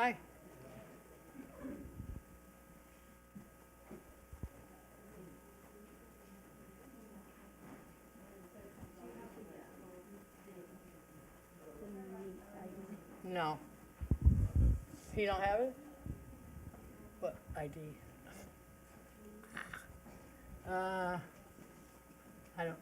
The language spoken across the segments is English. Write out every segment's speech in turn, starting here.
Hi. No. He don't have it? What ID? I don't.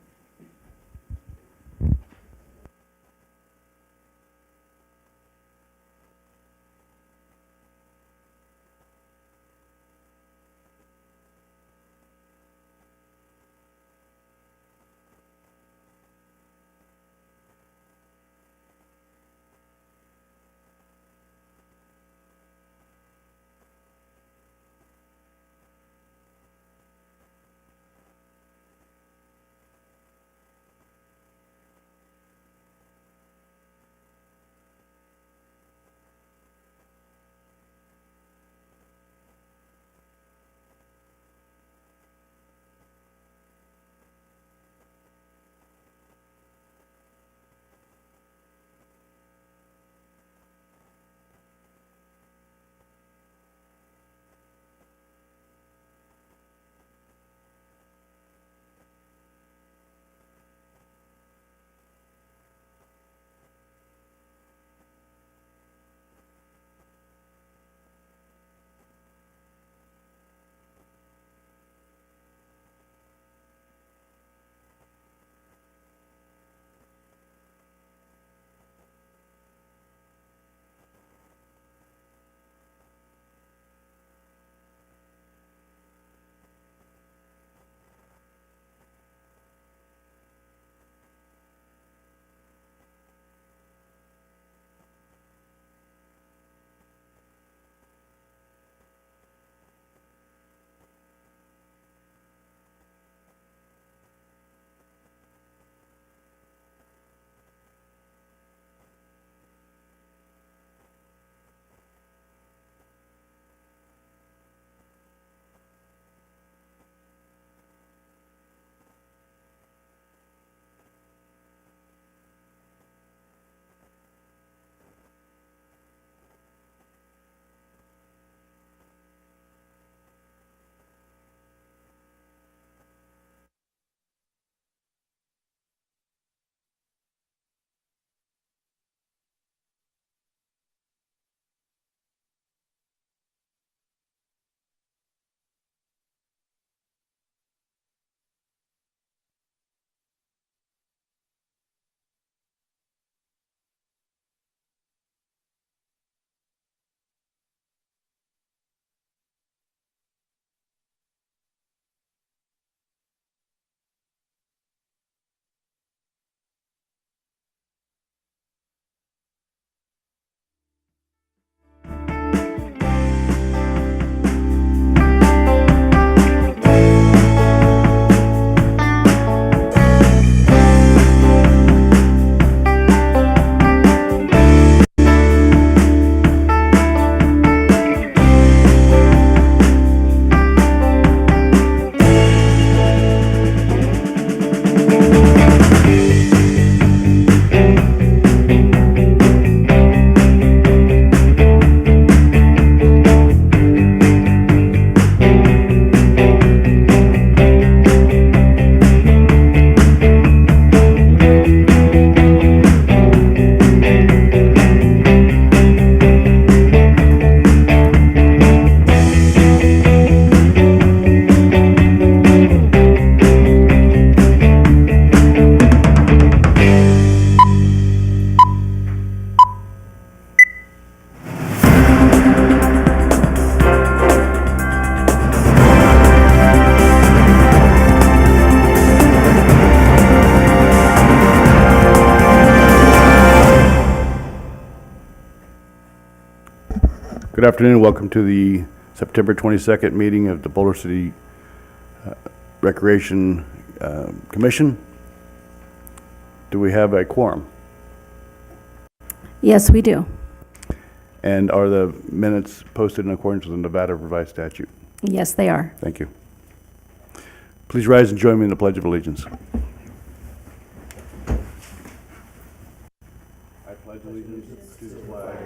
Good afternoon. Welcome to the September 22nd meeting of the Boulder City Recreation Commission. Do we have a quorum? Yes, we do. And are the minutes posted in accordance with the Nevada Revised Statute? Yes, they are. Thank you. Please rise and join me in the Pledge of Allegiance. I pledge allegiance to the flag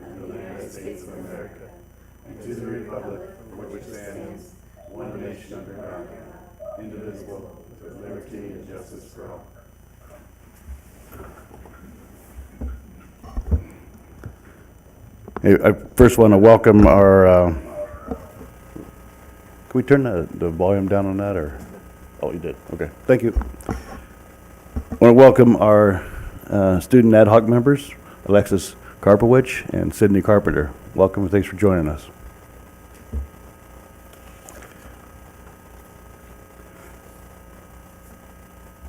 of the United States of America to the republic for which it stands, one nation under God, indivisible, with liberty and justice for all. Hey, I first want to welcome our, can we turn the volume down on that, or? Oh, you did, okay, thank you. I want to welcome our student ad hoc members, Alexis Karpowicz and Sydney Carpenter. Welcome and thanks for joining us.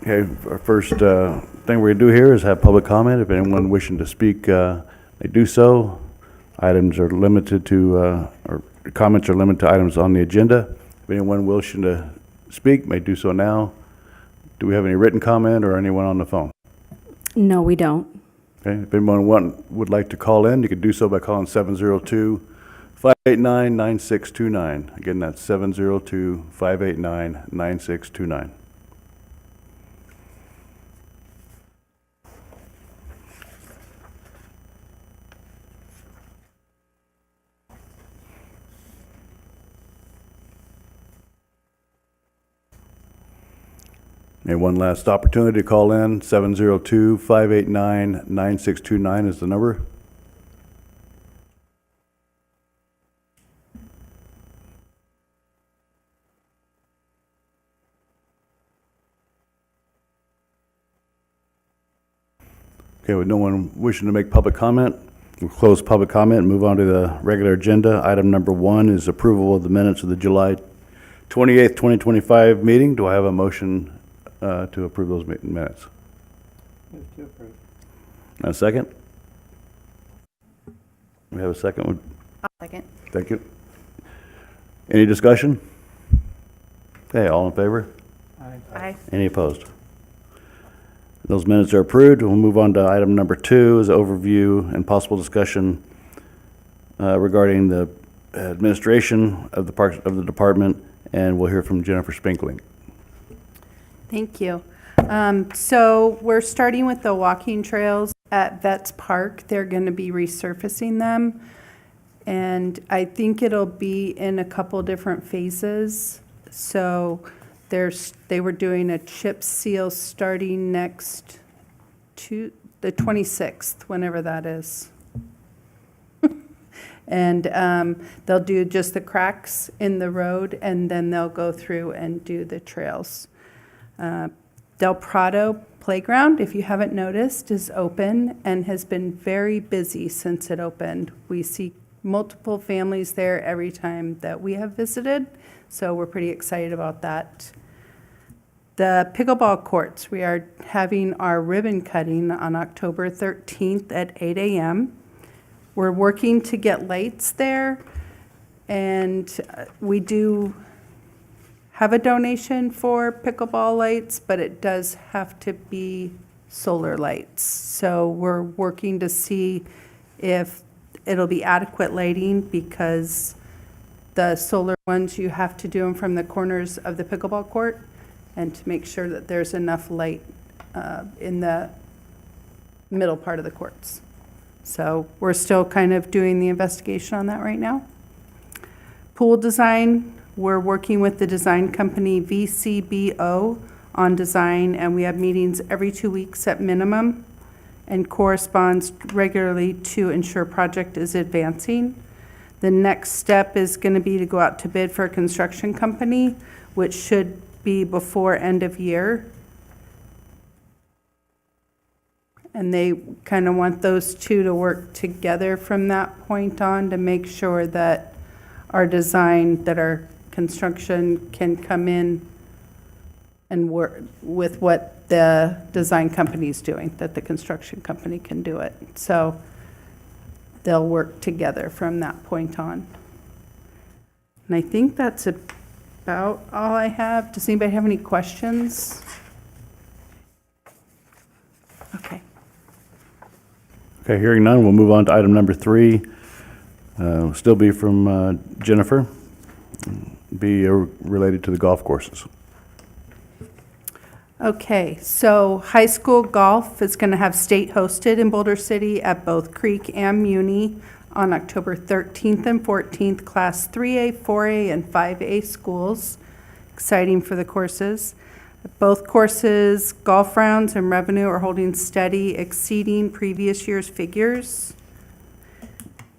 Okay, our first thing we're going to do here is have public comment. If anyone wishing to speak may do so. Items are limited to, or comments are limited to items on the agenda. If anyone wishing to speak may do so now. Do we have any written comment or anyone on the phone? No, we don't. Okay, if anyone would like to call in, you can do so by calling 702-589-9629. Again, that's 702-589-9629. And one last opportunity to call in, 702-589-9629 is the number. Okay, with no one wishing to make public comment, we'll close public comment and move on to the regular agenda. Item number 1 is approval of the minutes of the July 28th, 2025 meeting. Do I have a motion to approve those minutes? Move to approve. And a second? We have a second? Second. Thank you. Any discussion? Okay, all in favor? Aye. Any opposed? Those minutes are approved. We'll move on to item number 2 is overview and possible discussion regarding the administration of the parks of the department, and we'll hear from Jennifer Spinkling. Thank you. So we're starting with the walking trails at Vets Park. They're going to be resurfacing them. And I think it'll be in a couple different phases. So they were doing a chip seal starting next to the 26th, whenever that is. And they'll do just the cracks in the road, and then they'll go through and do the trails. Del Prado Playground, if you haven't noticed, is open and has been very busy since it opened. We see multiple families there every time that we have visited, so we're pretty excited about that. The pickleball courts, we are having our ribbon cutting on October 13th at 8 a.m. We're working to get lights there, and we do have a donation for pickleball lights, but it does have to be solar lights. So we're working to see if it'll be adequate lighting, because the solar ones, you have to do them from the corners of the pickleball court, and to make sure that there's enough light in the middle part of the courts. So we're still kind of doing the investigation on that right now. Pool design, we're working with the design company VCBO on design, and we have meetings every 2 weeks at minimum, and corresponds regularly to ensure project is advancing. The next step is going to be to go out to bid for a construction company, which should be before end of year. And they kind of want those two to work together from that point on to make sure that our design, that our construction can come in and work with what the design company is doing, that the construction company can do it. So they'll work together from that point on. And I think that's about all I have. Does anybody have any questions? Okay. Okay, hearing none, we'll move on to item number 3. Still be from Jennifer. Be related to the golf courses. Okay, so high school golf is going to have state hosted in Boulder City at both Creek and Muni on October 13th and 14th, Class 3A, 4A, and 5A schools. Exciting for the courses. Both courses, golf rounds and revenue are holding steady, exceeding previous year's figures.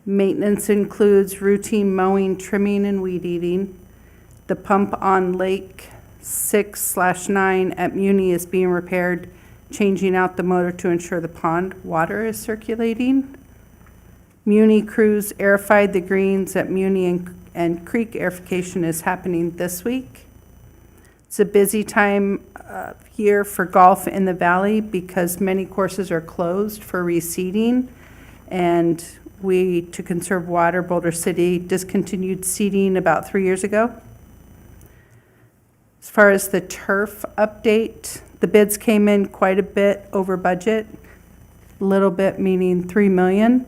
Maintenance includes routine mowing, trimming, and weed eating. The pump on Lake 6/9 at Muni is being repaired, changing out the motor to ensure the pond water is circulating. Muni crews airified the greens at Muni, and creek airification is happening this week. It's a busy time of year for golf in the valley because many courses are closed for reseeding. And to conserve water, Boulder City discontinued seeding about 3 years ago. As far as the turf update, the bids came in quite a bit over budget, a little bit meaning 3 million.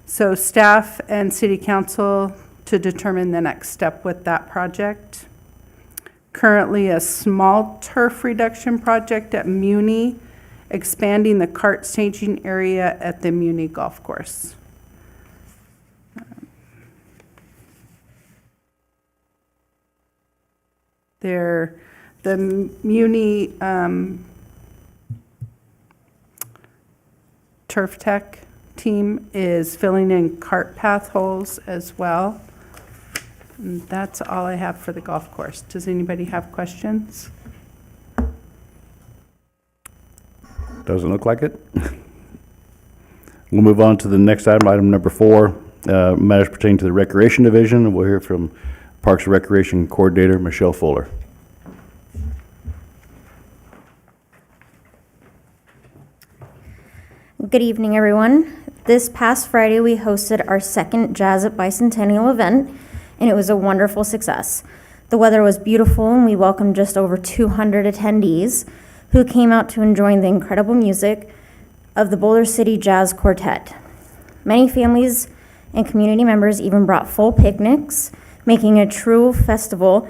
So staff and city council to determine the next step with that project. Currently a small turf reduction project at Muni, expanding the kart staging area at the Muni golf course. The Muni Turf Tech team is filling in cart path holes as well. And that's all I have for the golf course. Does anybody have questions? Doesn't look like it. We'll move on to the next item, item number 4, matters pertaining to the Recreation Division. We'll hear from Parks and Recreation Coordinator Michelle Fuller. Good evening, everyone. This past Friday, we hosted our second Jazz at Bicentennial event, and it was a wonderful success. The weather was beautiful, and we welcomed just over 200 attendees who came out to enjoy the incredible music of the Boulder City Jazz Quartet. Many families and community members even brought full picnics, making a true festival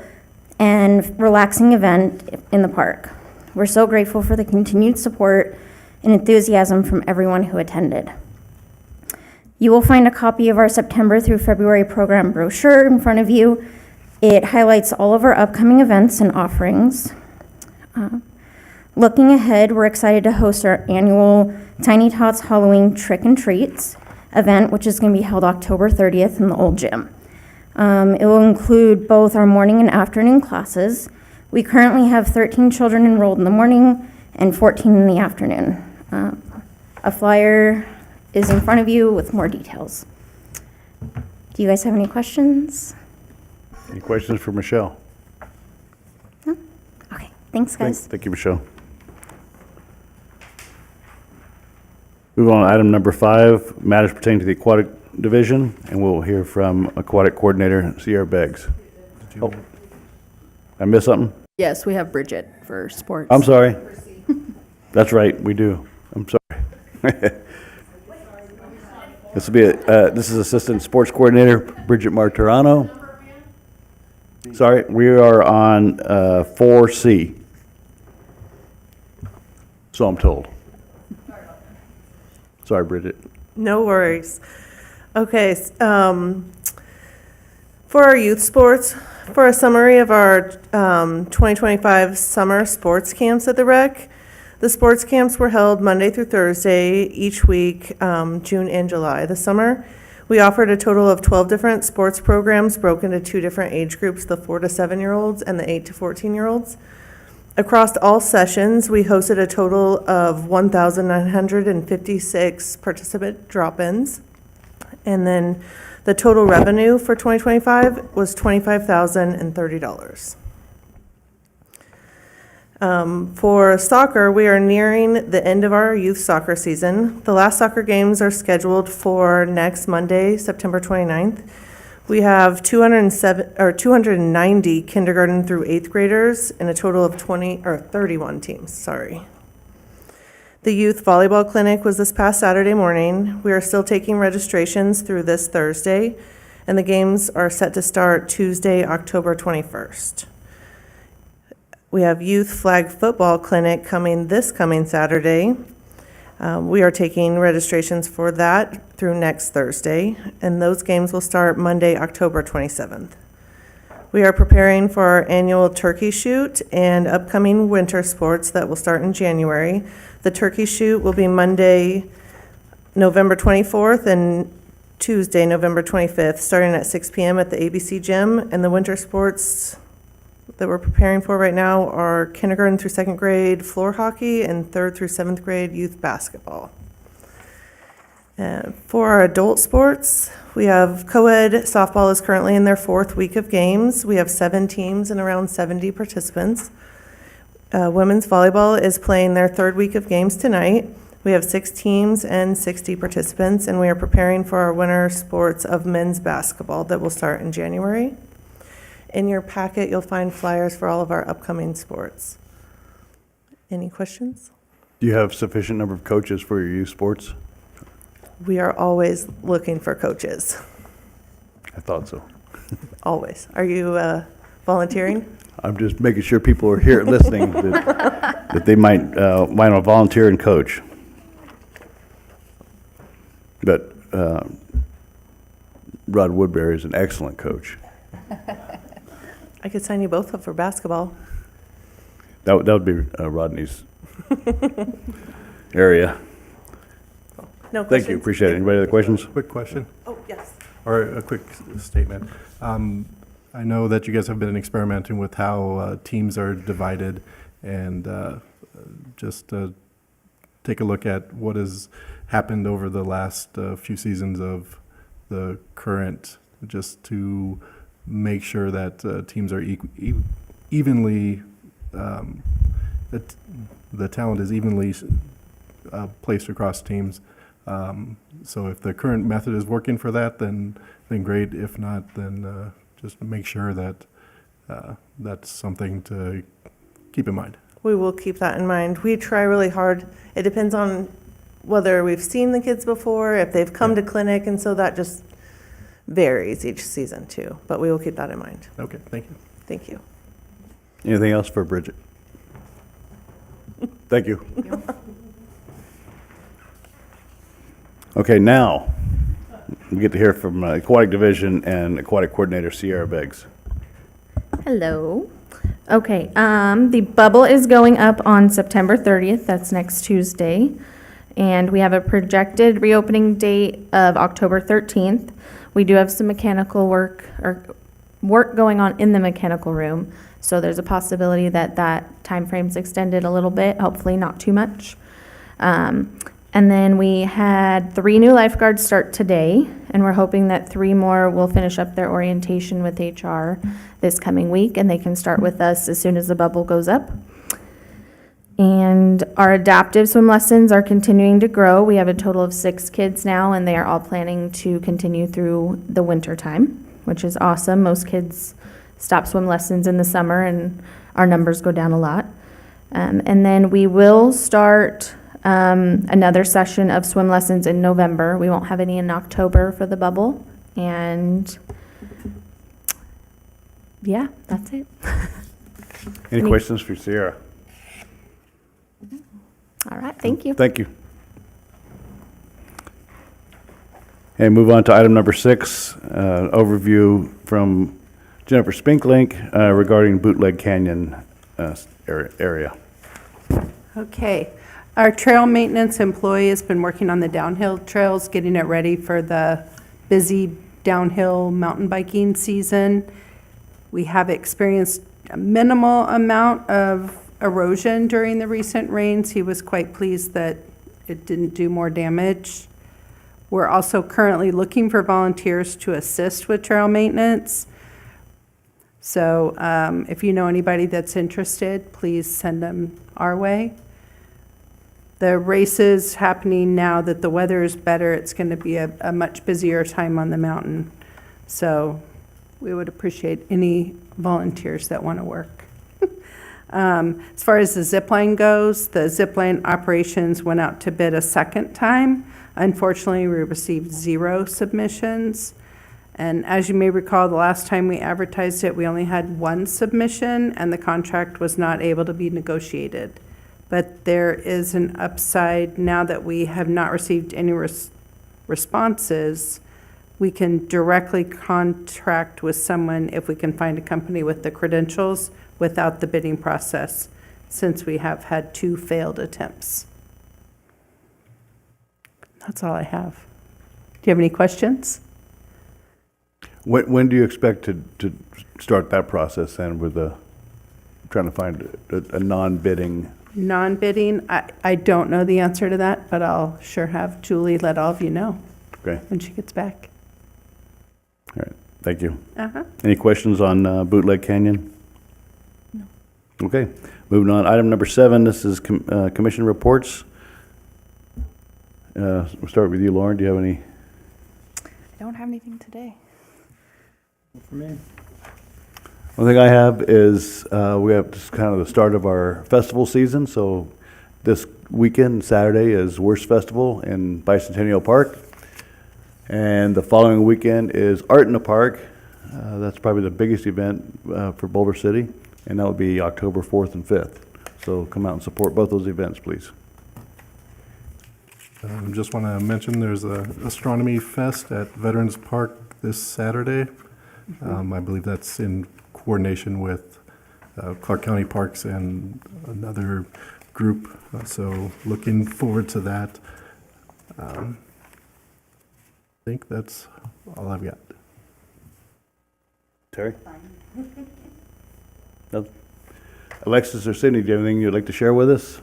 and relaxing event in the park. We're so grateful for the continued support and enthusiasm from everyone who attended. You will find a copy of our September through February program brochure in front of you. It highlights all of our upcoming events and offerings. Looking ahead, we're excited to host our annual Tiny Tots Halloween Trick and Treats event, which is going to be held October 30th in the old gym. It will include both our morning and afternoon classes. We currently have 13 children enrolled in the morning and 14 in the afternoon. A flyer is in front of you with more details. Do you guys have any questions? Any questions for Michelle? No? Okay, thanks, guys. Thank you, Michelle. Move on to item number 5, matters pertaining to the Aquatic Division, and we'll hear from Aquatic Coordinator Sierra Beggs. Oh, I missed something? Yes, we have Bridget for sports. I'm sorry. That's right, we do. I'm sorry. This is Assistant Sports Coordinator Bridget Martirano. Sorry, we are on 4C. So I'm told. Sorry, Bridget. No worries. Okay, for our youth sports, for a summary of our 2025 summer sports camps at the rec, the sports camps were held Monday through Thursday each week, June and July. This summer, we offered a total of 12 different sports programs broken into 2 different age groups, the 4 to 7-year-olds and the 8 to 14-year-olds. Across all sessions, we hosted a total of 1,956 participant drop-ins. And then the total revenue for 2025 was $25,030. For soccer, we are nearing the end of our youth soccer season. The last soccer games are scheduled for next Monday, September 29th. We have 290 kindergarten through 8th graders and a total of 31 teams, sorry. The youth volleyball clinic was this past Saturday morning. We are still taking registrations through this Thursday, and the games are set to start Tuesday, October 21st. We have youth flag football clinic coming Saturday. We are taking registrations for that through next Thursday, and those games will start Monday, October 27th. We are preparing for our annual turkey shoot and upcoming winter sports that will start in January. The turkey shoot will be Monday, November 24th, and Tuesday, November 25th, starting at 6 p.m. at the ABC Gym. And the winter sports that we're preparing for right now are kindergarten through second grade floor hockey and third through seventh grade youth basketball. For our adult sports, we have co-ed softball is currently in their 4th week of games. We have 7 teams and around 70 participants. Women's volleyball is playing their 3rd week of games tonight. We have 6 teams and 60 participants, and we are preparing for our winter sports of men's basketball that will start in January. In your packet, you'll find flyers for all of our upcoming sports. Any questions? Do you have sufficient number of coaches for your youth sports? We are always looking for coaches, I thought so. always. Are you volunteering? I'm just making sure people are here listening that they might want to volunteer and coach. But Rod Woodbury is an excellent coach. I could sign you both up for basketball. That would be Rodney's area. No Thank questions? you, appreciate it. Anybody other questions? Quick question, Oh, yes. or a quick statement. I know that you guys have been experimenting with how teams are divided, and just take a look at what has happened over the last few seasons of the current, just to make sure that teams are evenly, that the talent is evenly placed across teams. So if the current method is working for that, then great. If not, then just make sure that that's something to keep in mind. We will keep that in mind. We try really hard. It depends on whether we've seen the kids before, if they've come to clinic, and so that just varies each season too. But we will keep that in mind. Okay, thank you. Thank you. Anything else for Bridget? Thank you. Okay, now, we get to hear from Aquatic Division and Aquatic Coordinator Sierra Beggs. Hello. Okay, the bubble is going up on September 30th. That's next Tuesday. And we have a projected reopening date of October 13th. We do have some mechanical work going on in the mechanical room. So there's a possibility that that timeframe's extended a little bit, hopefully not too much. And then we had 3 new lifeguards start today, and we're hoping that 3 more will finish up their orientation with HR this coming week, and they can start with us as soon as the bubble goes up. And our adaptive swim lessons are continuing to grow. We have a total of 6 kids now, and they are all planning to continue through the winter time, which is awesome. Most kids stop swim lessons in the summer, and our numbers go down a lot. And then we will start another session of swim lessons in November. We won't have any in October for the bubble. And yeah, that's it. Any questions for Sierra? All right, thank you. Thank you. Okay, move on to item number 6, overview from Jennifer Spinklink regarding Bootleg Canyon area. Okay. Our trail maintenance employee has been working on the downhill trails, getting it ready for the busy downhill mountain biking season. We have experienced a minimal amount of erosion during the recent rains. He was quite pleased that it didn't do more damage. We're also currently looking for volunteers to assist with trail maintenance. So if you know anybody that's interested, please send them our way. The race is happening now that the weather is better. It's going to be a much busier time on the mountain. So we would appreciate any volunteers that want to work. As far as the zip line goes, the zip line operations went out to bid a second time. Unfortunately, we received 0 submissions. And as you may recall, the last time we advertised it, we only had 1 submission, and the contract was not able to be negotiated but there is an upside now that we have not received any responses. We can directly contract with someone if we can find a company with the credentials without the bidding process, since we have had 2 failed attempts. That's all I have. Do you have any questions? When do you expect to start that process then with trying to find a non-bidding? Non-bidding, I don't know the answer to that, but I'll sure have Julie let all of you know Okay, when she gets back. all right, thank you. Uh-huh. Any questions on Bootleg Canyon? No. Okay, moving on. Item number 7, this is commission reports. We'll start with you, Lauren. Do you have any? I don't have anything today. For me. One thing I have is we have just kind of the start of our festival season. So this weekend, Saturday, is Worst Festival in Bicentennial Park. And the following weekend is Art in the Park. That's probably the biggest event for Boulder City. And that will be October 4th and 5th. So come out and support both those events, please. Just want to mention there's a Astronomy Fest at Veterans Park this Saturday. I believe that's in coordination with Clark County Parks and another group. So looking forward to that. I think that's all I've got. Terry? No? Alexis or Sydney, do you have anything you'd like to share with us?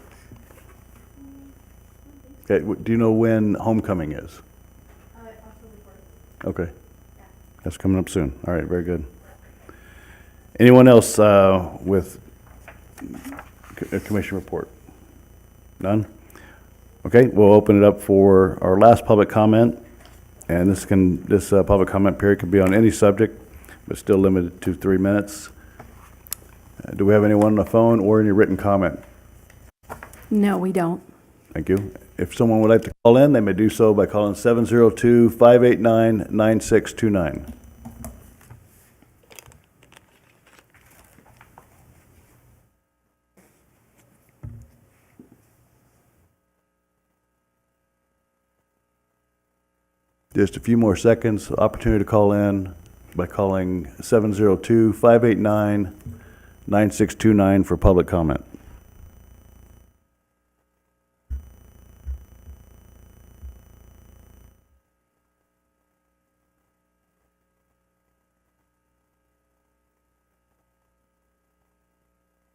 Okay, do you know when homecoming is? Okay. That's coming up soon. All right, very good. Anyone else with a commission report? None? Okay, we'll open it up for our last public comment. And this public comment period can be on any subject, but still limited to 3 minutes. Do we have anyone on the phone or any written comment? No, we don't. Thank you. If someone would like to call in, they may do so by calling 702-589-9629. Just a few more seconds, opportunity to call in by calling 702-589-9629 for public comment.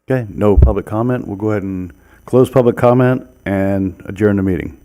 Okay, no public comment. We'll go ahead and close public comment and adjourn the meeting.